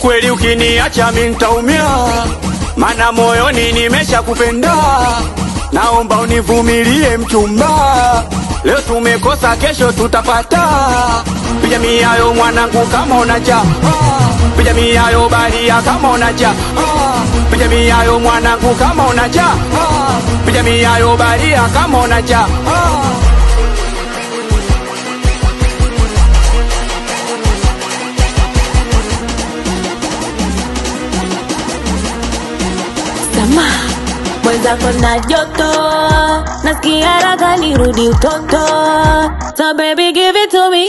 Kweli ukiniacha mimi nitaumia, maana moyoni nimeshakupenda. Naomba univumilie mchumba, leo tumekosa kesho tutapata. Piga miayo mwanangu kama unacha, piga miayo balia kama unacha, piga miayo mwanangu kama unacha, piga miayo balia kama unacha. Sama mwenzako na joto, nasikia raga nirudi utoto. So baby give it to me,